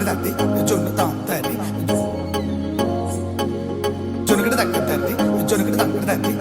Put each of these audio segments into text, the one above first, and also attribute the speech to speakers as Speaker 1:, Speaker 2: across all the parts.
Speaker 1: తగ్గి జొన్ను తాంతరి జొనుకటి తగ్గ తల్లి జొనుకటి తగ్గ తల్లి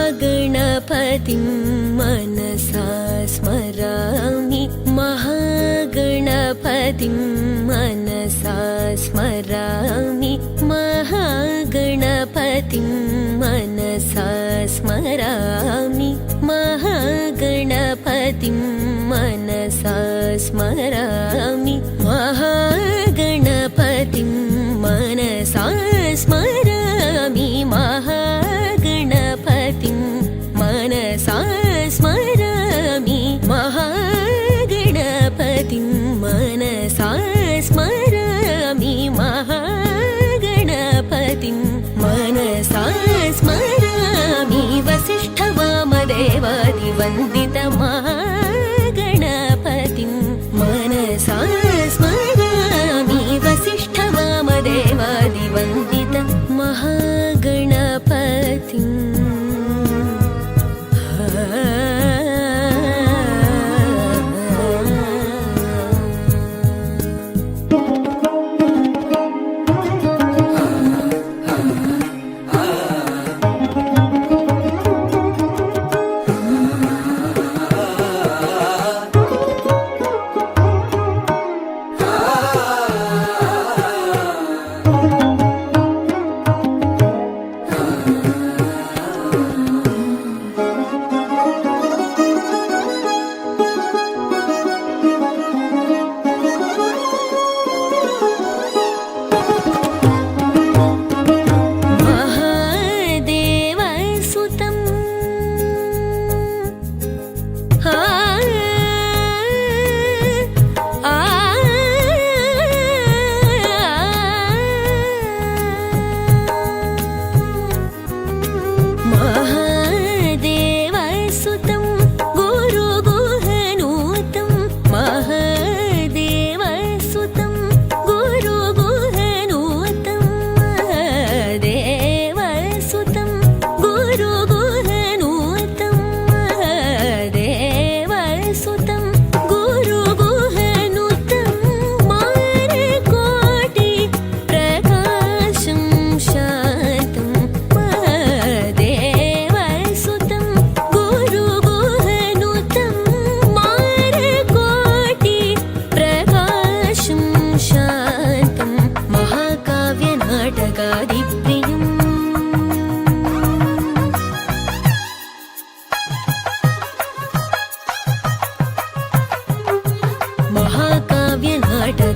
Speaker 2: महागणपतिं मनसा स्मरामि महागणपतिं मनसा स्मरामि महागणपतिं मनसा स्मरामि महागणपतिं मनसा स्मरामि महागणपतिं मनसा स्मरामि महागणपतिं मनसा स्मरामि महागणपतिं मनसा स्मरामि महागणपतिं मनसा स्मरामि वसिष्ठवामदेवादिवन्दित महागणपतिं मनसा स्मरामि वसिष्ठवामदेवादिवन्दित महागणपतिं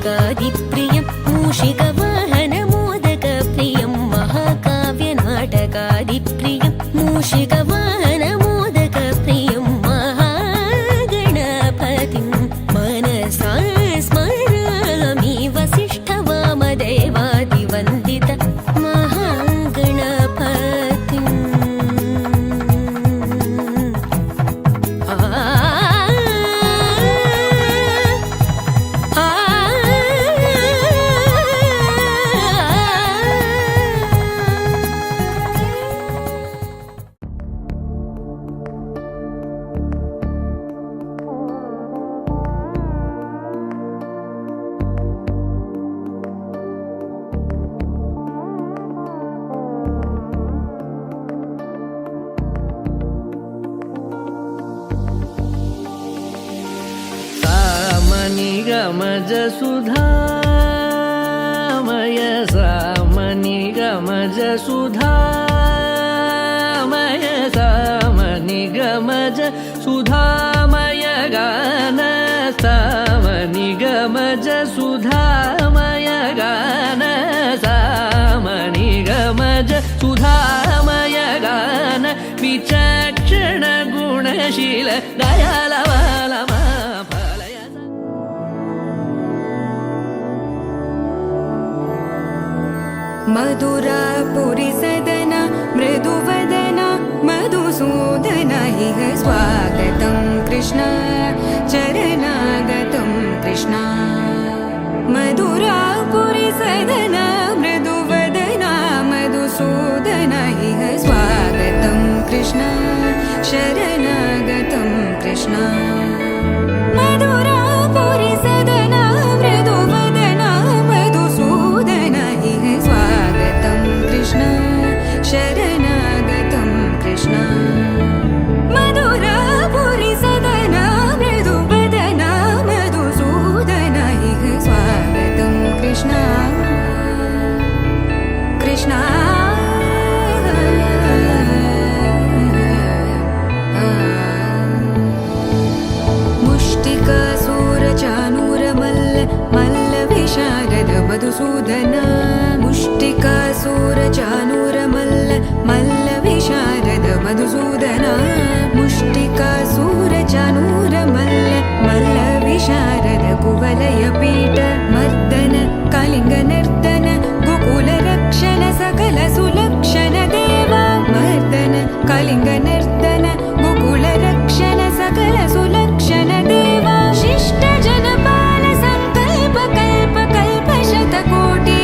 Speaker 2: नाटकादिप्रियं मूषिकवाहनमोदकप्रियं महाकाव्यनाटकादिप्रियं मूषिकवाहनमोदकप्रियं महागणपतिं मनसा स्मरामि वसिष्ठवामदेवादिवन्दित महागणपतिम्
Speaker 3: गमज सुधामय सामनि गमज सुधामय सामनि गमज सुधामय गान सामनि गमज सुधामय गान सामनि गमज सुधामय गान विचक्षण गुणशील दयालवालमा
Speaker 4: मधुरापुरी सदन मृदुवदन मधुसूदन इह स्वागतं कृष्ण चरणागतं कृष्ण मधुरापुरी सदन मृदुवदन मधुसूदन इह स्वागतं कृष्ण शरणागतं कृष्ण मधुरापुरी सदन मृदुवदन मधुसूदन इह स्वागतं कृष्ण शरणागतं कृष्ण मधुरापुरी सदन मृदुवदन मधुसूदन इह स्वागतं कृष्ण कृष्ण मुष्टिकासूरचानूरमल्ल मल्लविशारद मधुसूदन मुष्टिकासूरचानूरमल्ल मल्लविशारद मधुसूदन मुष्टिकासूरचानूरमल्ल मल्लविशारद कुवलयपीठ मर्दन कलिङ्गनर्तन गोकुलरक्षण सकल सुलक्षण देवा मर्दन कलिङ्गनर्तन गोकुलरक्षण सकल सुलक्षण देवा शिष्ट जनपाल संकल्प कल्प कल्प शतकोटि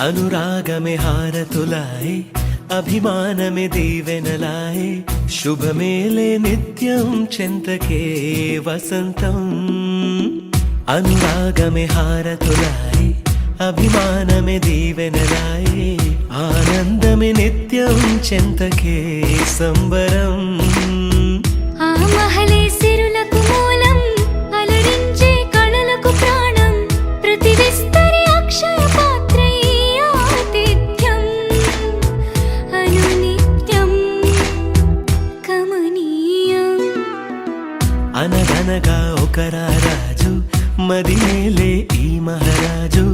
Speaker 5: అనురాగమే హారతులాయే అభిమానమే దీవెనలాయే శుభమేలే నిత్యం చెంతకే వసంతం అనురాగమే హారతులాయే అభిమానమే దీవెనలాయే ఆనందమే నిత్యం చెంతకే సంబరం
Speaker 4: ఆ మహలే సిరులకు మూలం అలరించే కళలకు ప్రాణం ప్రతి విస్తరి అక్షయ పాత్రై ఆతిథ్యం అనునిత్యం కమనీయం
Speaker 5: అనగనగా ఒక రాజు మదినేలే ఈ మహారాజు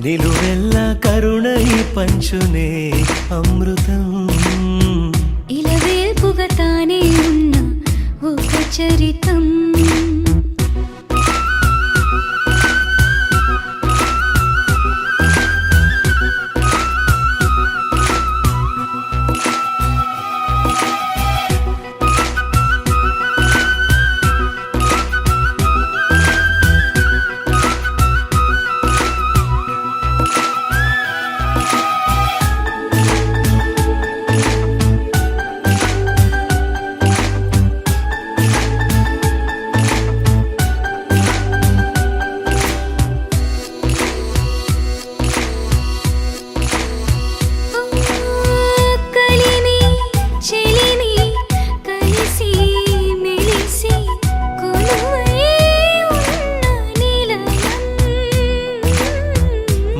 Speaker 5: నిలువెల్లా కరుణై పంచునే అమృతం
Speaker 4: ఇలవేల్పుగా తానే ఉన్న ఒక చరితం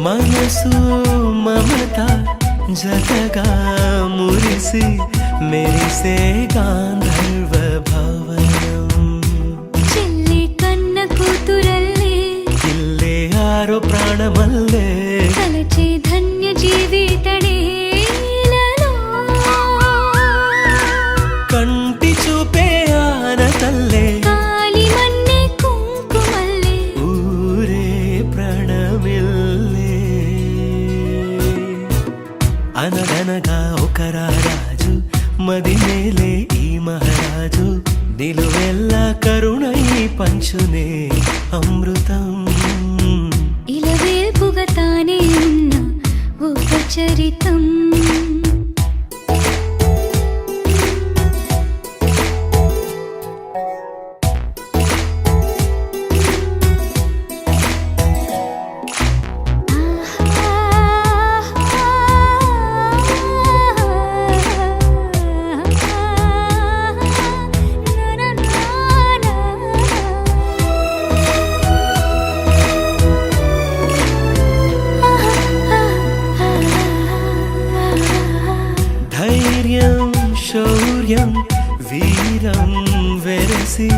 Speaker 5: మనసు మమత జతగా మురిసి మెరిసే గాంధర్వ భవనం
Speaker 4: చెల్లి కన్న కూతురల్లే
Speaker 5: ఇల్లే ఆరో ప్రాణమల్లే
Speaker 4: కలచే ధన్య జీవితడే
Speaker 5: కంటి చూపే ఆనతల్లే
Speaker 4: కాలి మన్నే కుంకుమల్లే
Speaker 5: ఊరే ప్రణమిల్లే అనగనగా ఒక రాజు మదినేలే ఈ మహారాజు నిలువెల్లా కరుణై పంచునే అమృతం
Speaker 4: ఇలవేల్పుగా తానే ఉన్న ఒక చరితం
Speaker 5: ధైర్యం శౌర్యం వీరం వెరసి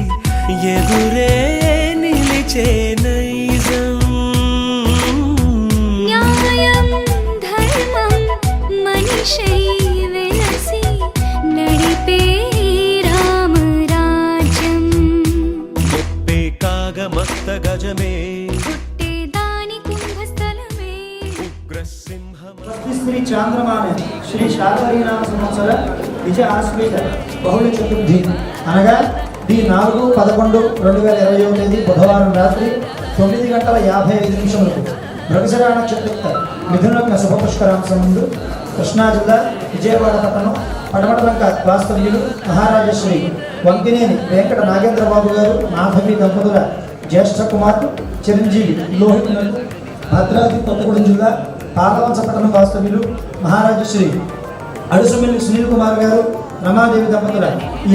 Speaker 5: ఎదురే నిలిచే నైజం
Speaker 4: న్యాయం ధర్మం మనిషై వెలసి నడిపే రామరాజ్యం
Speaker 5: ముప్పే కాగమస్త గజమే
Speaker 4: పుట్టే దాని కుంభస్థలమే
Speaker 5: ఉగ్రసింహమ
Speaker 6: శ్రీ చాంద్రమాన శ్రీ శార్వరీనామ సంవత్సర విజయ ఆశ్వేత బహుళ చతుర్థి అనగా ది 4/11/2021 తేదీ బుధవారం రాత్రి 9:55 మృగశిర నక్షత్రయుక్త మిథున శుభపుష్కరాంశం ముందు కృష్ణా జిల్లా విజయవాడ పట్టణం పడమటలంక వాస్తవ్యులు మహారాజశ్రీ వంకినేని వెంకట నాగేంద్రబాబు గారు మాధవి దంపతుల జ్యేష్ఠ కుమారుడు చిరంజీవి లోహితులను భద్రాద్రి కొత్తగూడెం జిల్లా పాలవంచపట్టణం వాస్తవ్యులు మహారాజశ్రీ అడుసుమిల్లి సునీల్ కుమార్ గారు రమాదేవి దంపతుల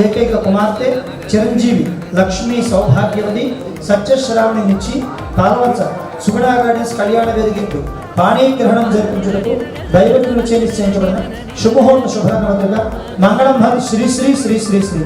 Speaker 6: ఏకైక కుమార్తె చిరంజీవి లక్ష్మీ సౌభాగ్యవతి సత్యశ్రావణి నుంచి పాలవంచ సుగుణా గార్డెన్స్ కళ్యాణ వేదికకు పాణీగ్రహణం జరిపించుటకు దైవజ్ఞులు చే నిశ్చయించబడిన శుభముహూర్త శుభ్రతగా మంగళం భావి శ్రీ శ్రీ శ్రీ శ్రీ శ్రీ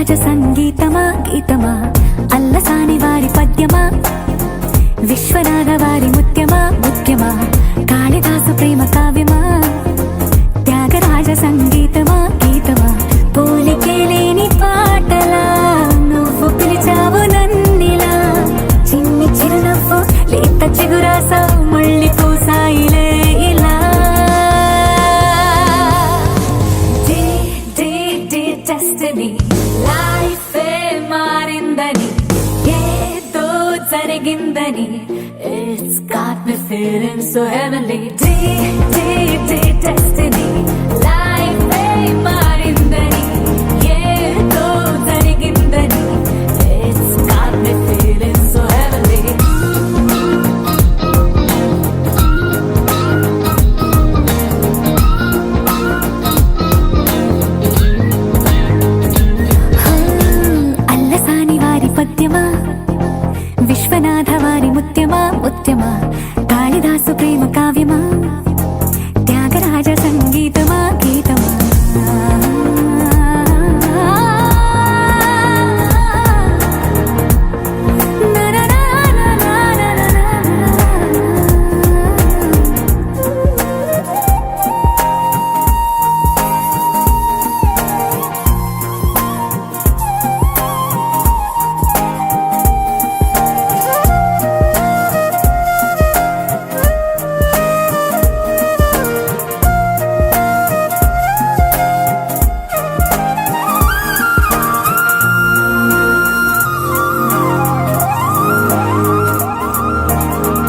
Speaker 4: త్యాగరాజ సంగీతమా గీతమా అల్లసాని వారి పద్యమా విశ్వనాథ వారి ముత్యమా ముత్యమా కాళిదాసు ప్రేమ కావ్యమా త్యాగరాజ సంగీతమా గీతమా పోలికే లేని పాటలా నువ్వు పిలిచావు నన్నిలా చిన్ని చిరునవ్వు లేత చిగురాసావు మళ్ళీ పూసాయిలే ఇలా డెస్టినీ లైఫే మారిందని ఏదో జరిగిందని It's got me feeling so heavenly destiny లైఫే మారిందని ఏదో జరిగిందని It's got me feeling so heavenly Allasani వారి పద్యమా విశ్వనాథ వారి ముత్యమా ముత్యమా కాళిదాసు ప్రేమ కావ్యమా త్యాగరాజ సంగీతమా గీతమా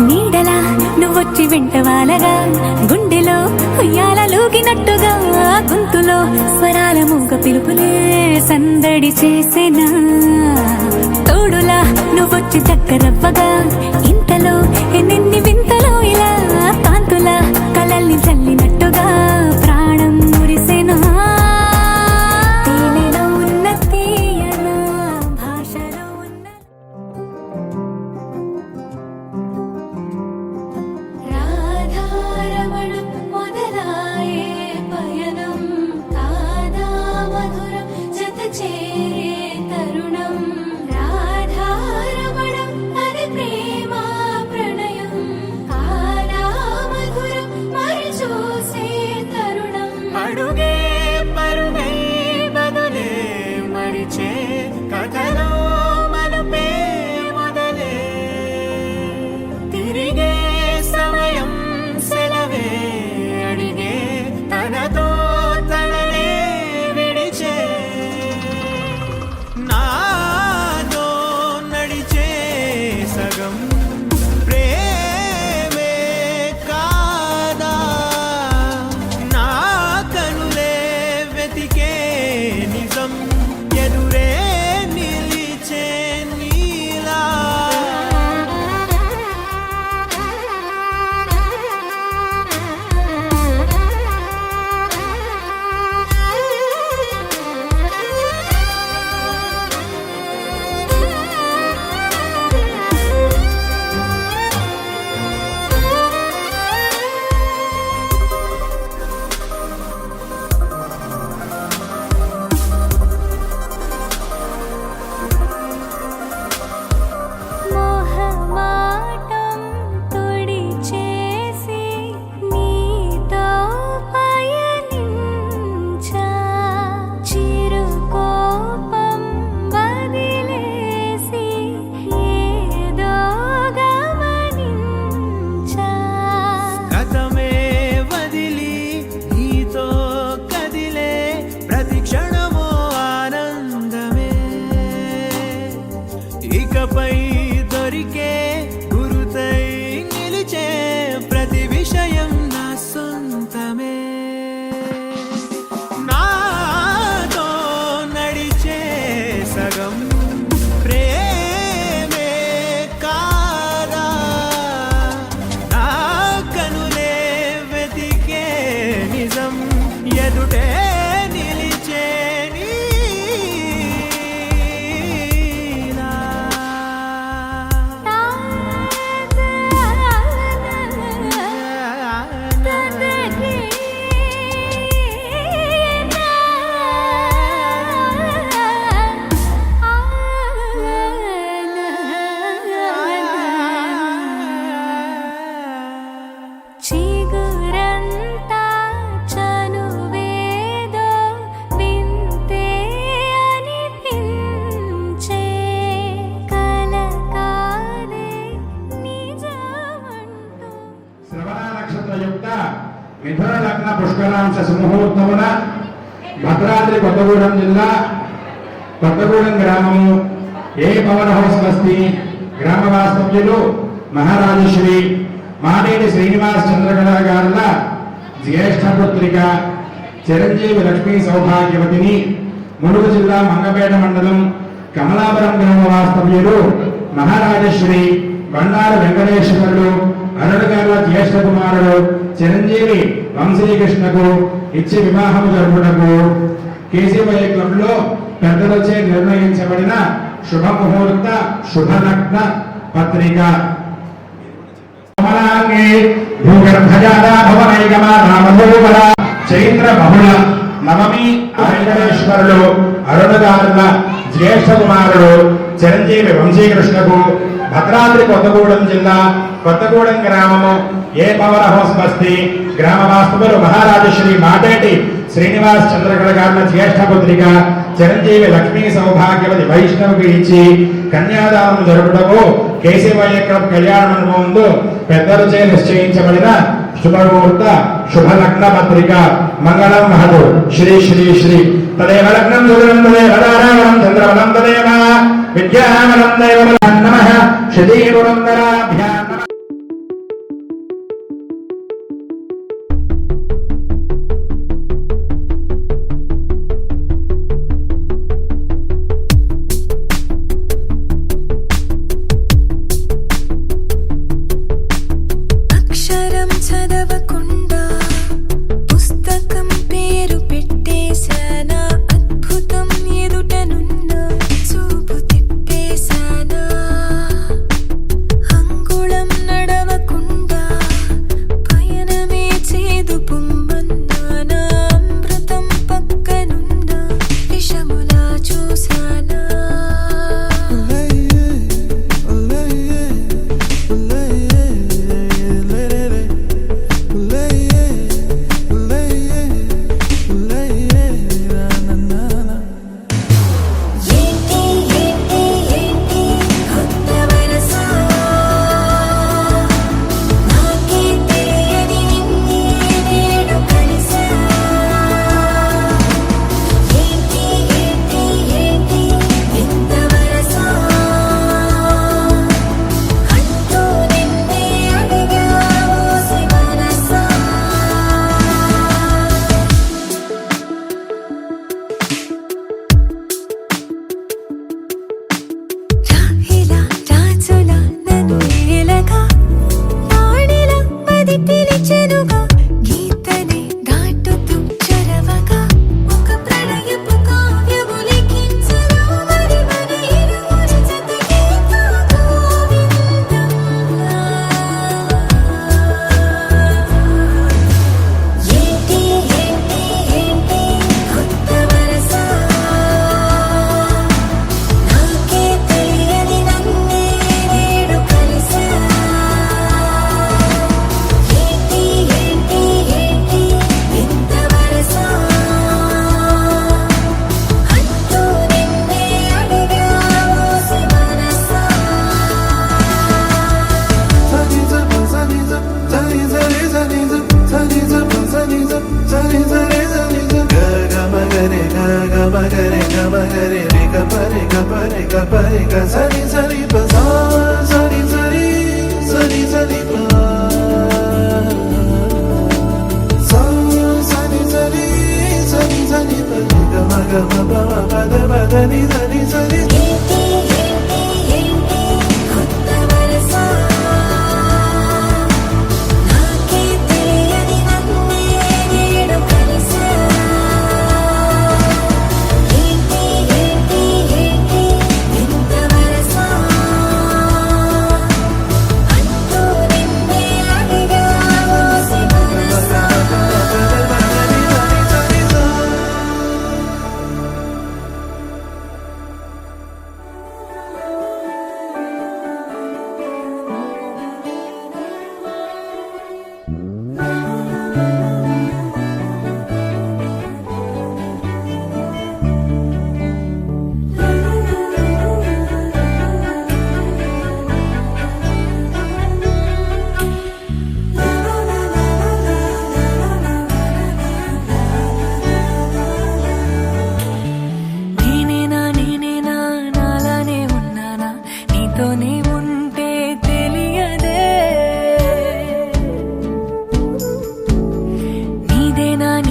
Speaker 4: నీడలా నువ్వొచ్చి వెంటవాలగా గుండెలో ఉయ్యాలూగినట్టుగా గొంతులో స్వరాల మూగ పిలుపులే సందడి చేసేనా తోడులా నువ్వొచ్చి దగ్గరవ్వగా ఇంతలో ఎన్నెన్ని వింతలో ఇలా కాంతులా కలల్ని చల్లినట్టుగా ప్రాణం మురిసెనా తేనెలో ఉన్న తీయన భాషలో ఉన్న రాధారమణం మొదలాయే పయనం కాదా మధురం జత చేరే తరుణం రాధారమణం అది ప్రేమ ప్రణయం కాదా మధురం మరి చూసే తరుణం
Speaker 5: అడుగే పరుగే బదులే మరిచే కథలో మలుపే మొదలే తిరిగే సమయం సెలవే అడిగే తనతో తననే విడిచే నాతో నడిచే సగం ప్రేమే కాదా నా కనులే వెతికే నిజం ఎదురే నిలిచే నీలా
Speaker 4: మోహమాటం తొడి చేసి నీతో పయనించా చిరుకోపం వదిలేసి ఏదో గమనించా
Speaker 5: గతమే వదిలి నీతో కదిలే ప్రతి క్షణమో ఆనందమే ఇకపై దొరికే గురుతై నిలిచే ప్రతి విషయం నా సొంతమే నాతో నడిచే సగం ప్రేమే కాదా నా కనులే వెతికే నిజం ఎదుటే నిలిచే నీలా
Speaker 7: పుష్కరాంశ సుముహూర్తమున భద్రాద్రి కొత్తగూడెం జిల్లా కొత్తగూడెం గ్రామము ఏ పవర్ హౌస్ బస్తీ గ్రామ వాస్తవ్యులు మహారాజశ్రీ మానేటి శ్రీనివాస్ చంద్రకళ గారుల జ్యేష్ఠ పుత్రిక చిరంజీవి లక్ష్మీ సౌభాగ్యవతిని ములుగు జిల్లా మంగపేట మండలం కమలాపురం గ్రామ వాస్తవ్యులు మహారాజశ్రీ బండారు వెంకటేశ్వరులు అరుణ్ గారుల జ్యేష్ఠ కుమారుడు చిరంజీవి వంశీకృష్ణకు ఇచ్చి వివాహం జరుపుటకు కేసీవై క్లబ్ లో పెద్దలచే నిర్ణయించబడిన శుభముహూర్త శుభలగ్న పత్రిక చైత్ర బహుళ నవమి వెంకటేశ్వరులు అరుణ్ గారుల జ్యేష్ఠ కుమారుడు చిరంజీవి వంశీకృష్ణకు భద్రాద్రి కొత్తగూడెం జిల్లా కొత్తగూడెం గ్రామము ఏ పవర్ హౌస్ బస్తీ గ్రామ వాస్తవులు మహారాజశ్రీ మాటేటి శ్రీనివాస్ చంద్రకళ గారుల జ్యేష్ఠ పుత్రిక చిరంజీవి లక్ష్మీ సౌభాగ్యవతి వైష్ణవికి ఇచ్చి కన్యాదానం జరుపుటకు కేసీవై క్లబ్ కళ్యాణ మండపం ముందు పెద్దలచే నిశ్చయించబడిన శుభముహూర్త శుభలగ్న పత్రిక మంగళం మహదు శ్రీ శ్రీ శ్రీ తదేవ లగ్నం సుదరం తదేవ తారావరం చంద్రవలం తదేవ విద్యావరం దైవబలం నమః శ్రీగురుందరాభ్యాం నమః.
Speaker 4: అక్షరం చదవకుండా పుస్తకం పేరు పెట్టేశానా అద్భుతం ఎదుటనున్న చూపు తిప్పేశానా అంగుళం నడవకుండా పయనమే చేదు పొమ్మన్నానా అమృతం పక్కనున్న విషములా చూశానా ఏంటి ఏంటి ఏంటి కొత్త వరస నాకే తెలియని నిన్నే నేడు కలిసా ఏంటి ఏంటి ఏంటి ఎంత వరస అంటూ నిన్నే అడిగావో శివనసా రాహిలా రాజులా నన్నేలగా వాడిలా పది పిలిచెనుగా గీతనే దాటుతూ చొరవగా ఒక ప్రళయపు కావ్యము లిఖించగా మరి మన ఇరువురి జతకే గోవిందంలా ఏంటి ఏంటి ఏంటి కొత్త వరస నాకే తెలియని నన్నే నేడు కలిసా ఏంటి ఏంటి ఏంటి ఎంత వరస అంటూ నిన్నే అడిగావో శివనసా
Speaker 5: సని సని
Speaker 4: ఏంటి ఏంటి ఏంటి కొత్త వరస నాకే తెలియని నన్నే నేడు కలిసా ఏంటి ఏంటి ఏంటి ఎంత వరస అంటూ నిన్నే అడిగావో శివనసా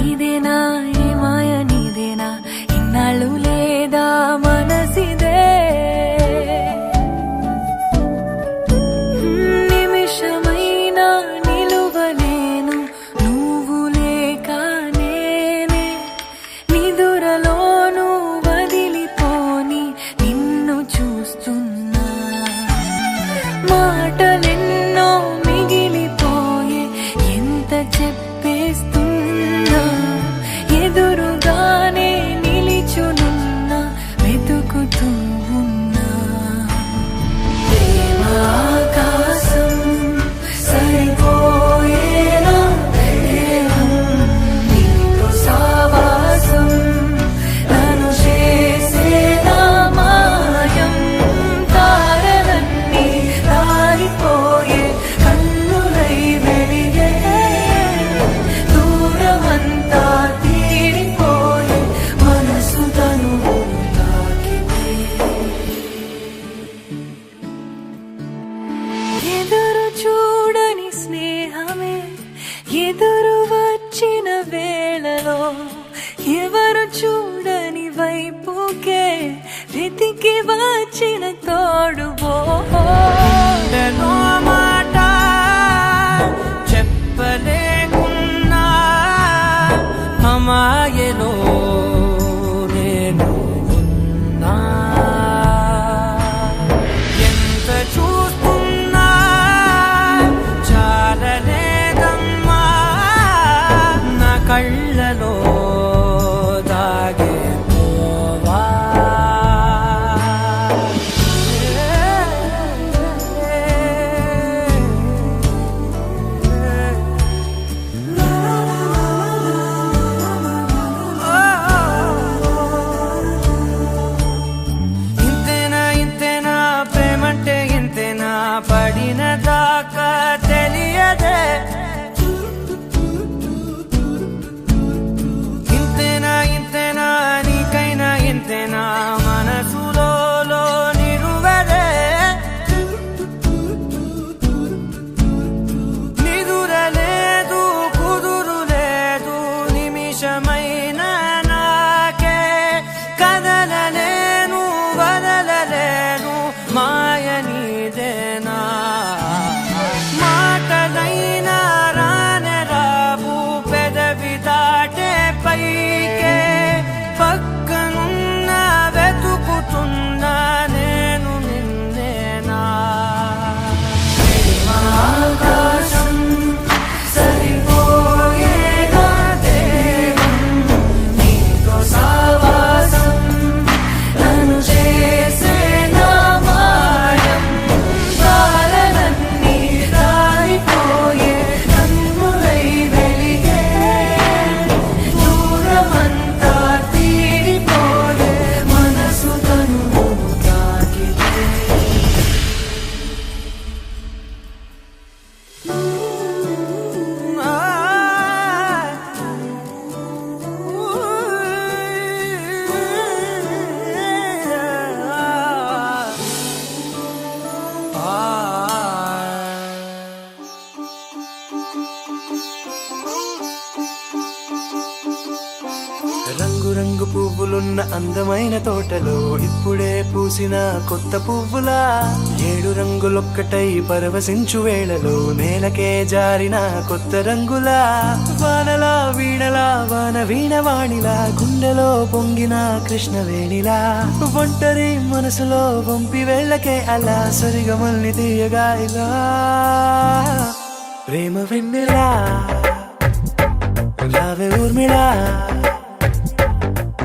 Speaker 8: నీదేనా ఏ మాయ నీదేనా ఇన్నాళ్ళు లేదా మనసిదే నిమిషమైనా నిలువలేను నువ్వు లేక నేనే నిదురలోను వదిలిపోని నిన్ను చూస్తున్నా మాటలెన్నో మిగిలిపోయే ఎంత చెప్పేస్తున్నా ఎదురుగానే నిలిచునున్నా వెతుకుతూ ఉన్నా ప్రేమ ఆకాశం సరిపోయేనా దేహం నీతో సావాసం నన్ను చేసేనా మాయం తారలన్నీ దారిపోయే కన్నులై వెలిగే దూరమంతా తీరిపోయే మనసు తనువు తాకితే ఎదురు చూడని స్నేహమే ఎదురు వచ్చిన వేళలో ఎవరు చూడని వైపుకే వెతికి వచ్చిన తోడువో మాట చెప్పలేకున్నా అమాయలో నేను ఉన్నా ఎంత చూస్తున్నా చాలలేదమ్మా నా కళ్ళలో దాగే పోవా ఇంతేనా ఇంతేనా ప్రేమంటే ఇంతేనా పడిన దాకా తెలియదే ఇంతేనా ఇంతేనా నీకైనా ఇంతేనా మనసులో నిరువదే నిదురలేదు కుదురు లేదు నిమిషమైన నాకే కదలలేను వదలలేను మాయ నీదేనా మాటలైనా రానే రావు పెదవి దాటే పైకే పక్కనున్న వెతుకుతున్నా నేను నిన్నేనా ఆకాశం సరిపోయేగా దేహం నీతో సావాసం నన్ను చేసేనా మాయం తారలన్నీ దారిపోయే కన్నులై వెలిగే దూరమంతా తీరిపోయే మనసు తనువు తాకితే రంగు రంగు పువ్వులున్న అందమైన తోటలో ఇప్పుడే పూసిన కొత్త పువ్వులా 7 రంగులొక్కటై పరవశించు వేళలో నేలకే జారిన కొత్త రంగులా వానలా వీణలా వాన వీణవాణిలా గుండెలో పొంగిన కృష్ణవేణిలా ఒంటరి మనసులో వంపి వెళ్ళకే అలా సరిగమల్ని తీయగా ఇలా ప్రేమ వెన్నెలా రావే ఊర్మిళా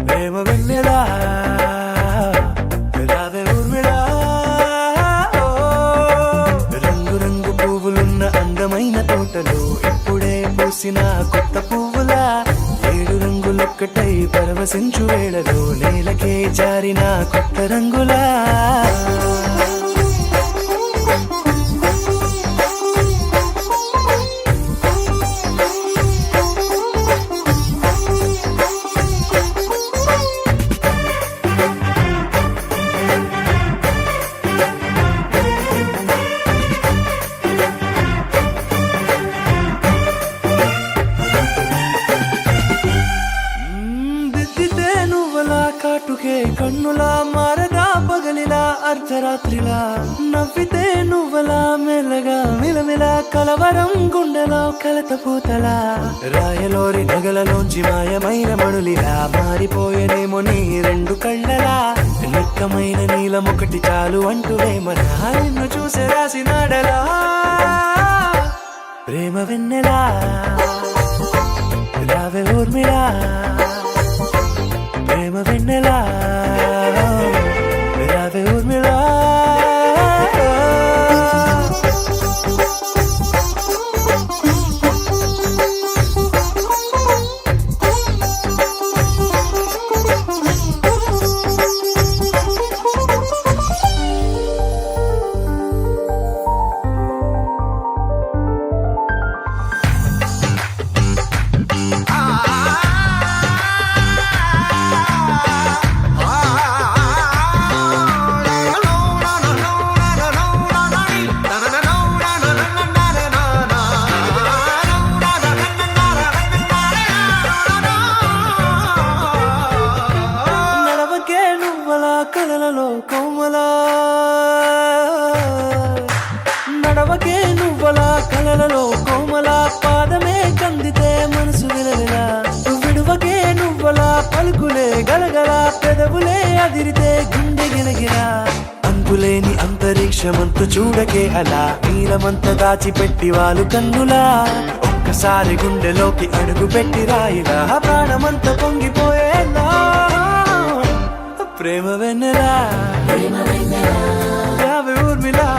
Speaker 8: ప్రేమ వెన్నెలా రావే ఊర్మిళా రంగు రంగు పువ్వులున్న అందమైన తోటలో ఇప్పుడే పూసిన కొత్త పువ్వులా 7 రంగులొక్కటై పరవశించు వేళలో నేలకే జారిన కొత్త రంగులా కాటుకే కన్నులా మారదా పగలిలా అర్ధరాత్రిలా నవ్వితే నువ్వలా మెల్లగా మిలమిలా కలవరం గుండెలో కలత పూతలా రాయలోరి నగలలోంచి మాయమైన మణులిలా మారిపోయేనేమో నీ రెండు కళ్ళలా నిక్కమైన నీలం ఒకటి చాలు అంటూ వేమనా నిన్ను చూసే రాసినాడలా ప్రేమ వెన్నెలా రావే ఊర్మిళా ప్రేమ వెన్నెలా రావే ఊర్మిళా కలలలో కోమలా నడవకే నువ్వలా కలలలో కోమలా పాదమే కందితే మనసు విలవిలా విడువకే నువ్వలా పలుకులే గలగల పెదవులే అదిరితే గుండె గిలగిలా అంతులేని అంతరిక్షమంతు చూడకే అలా నీలమంత దాచిపెట్టి వాళ్ళు కన్నులా ఒక్కసారి గుండెలోకి అడుగు పెట్టి రాయిలా ప్రాణమంత పొంగిపోయేలా ప్రేమ వెన్నెలా రావే ఊర్మిళా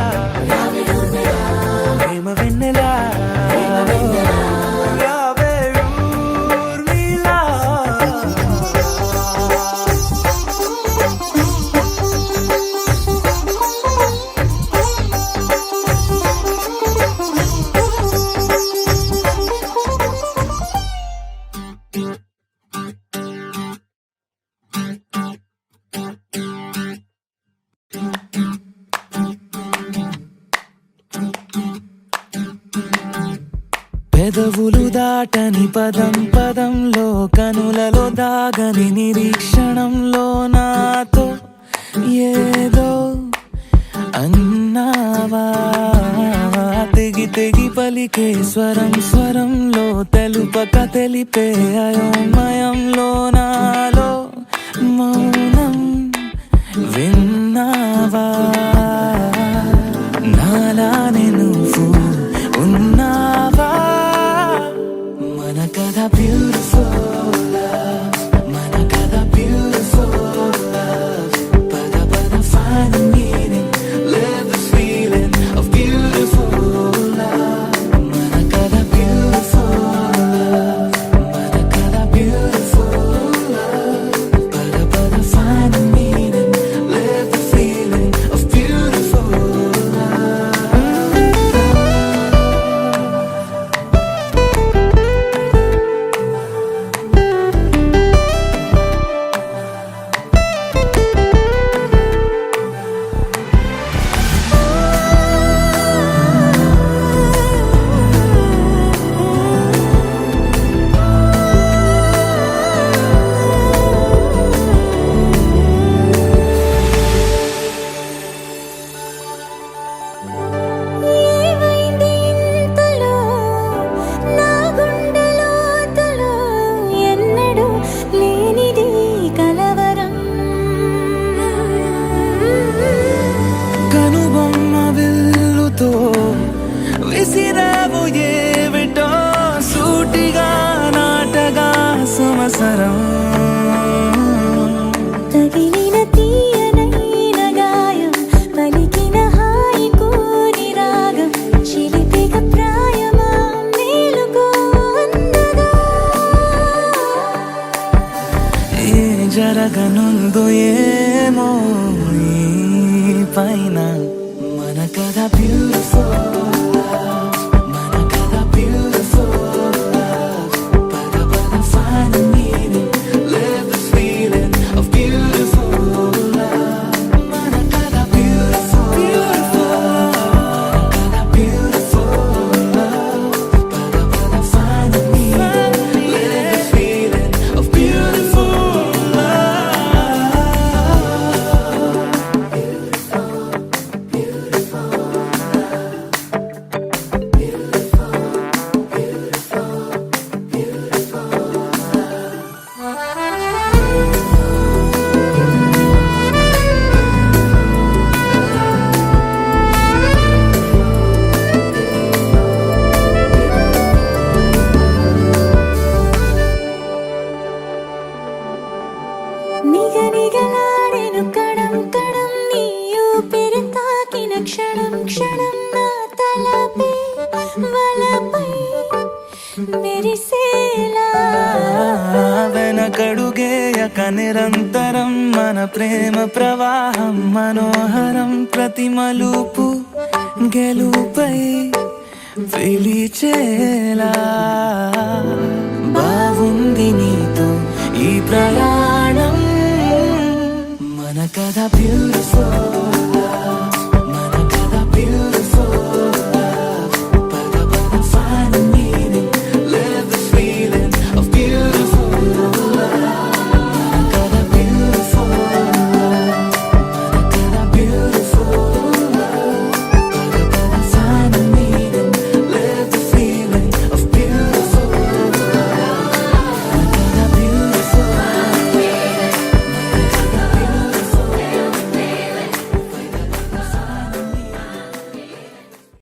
Speaker 8: ప్రేమ వెన్నెలా రావే ఊర్మిళా పెదవులు దాటని పదం పదంలో కనులలో దాగని నిరీక్షణంలో నాతో ఏదో అన్నావా తెగి తెగి పలికే స్వరం స్వరంలో తెలుపక తెలిపే అయోమయంలో నాలో మౌనం విన్నావా నాలానే నువ్వు ఉన్నావా మన కథ బ్యూటిఫుల్ మన కథ బ్యూటిఫుల్ పద పద find the meaning live the feeling of beautiful మన కథ beautiful మన కథ beautiful పద పద find the meaning live the feeling of beautiful
Speaker 4: ఏమైంది ఇంతలో నా గుండెలోతులో ఎన్నడూ లేనిది కలవరం
Speaker 8: కనుబొమ్మ విల్లుతో విసిరావు ఏమిటో సూటిగా నాటగా సమసరం
Speaker 4: తగిలిన తీయనైన గాయం పలికిన హాయి కోరి రాగం చిలిపిక ప్రాయమా మేలుకో అందగా
Speaker 8: ఏ జరగనుందో ఏమో ఈ పైన మన కథ బ్యూటిఫుల్ మన కథ బ్యూటిఫుల్ పద పద find the meaning live the feeling of beautiful మన కథ beautiful మన కథ beautiful పద పద find the meaning live the feeling of beautiful
Speaker 4: నిగనిగలాడెను Kadam Kadam నీ ఊపిరి తాకిన క్షణం క్షణం నా తలపై వలపై మెరిసేలా
Speaker 8: వెనకడుగేయక నిరంతరం మన ప్రేమ ప్రవాహం మనోహరం ప్రతి మలుపు గెలుపై పిలిచేలా బాగుంది నీతో ఈ ప్రయాణం మన కథ బ్యూటిఫుల్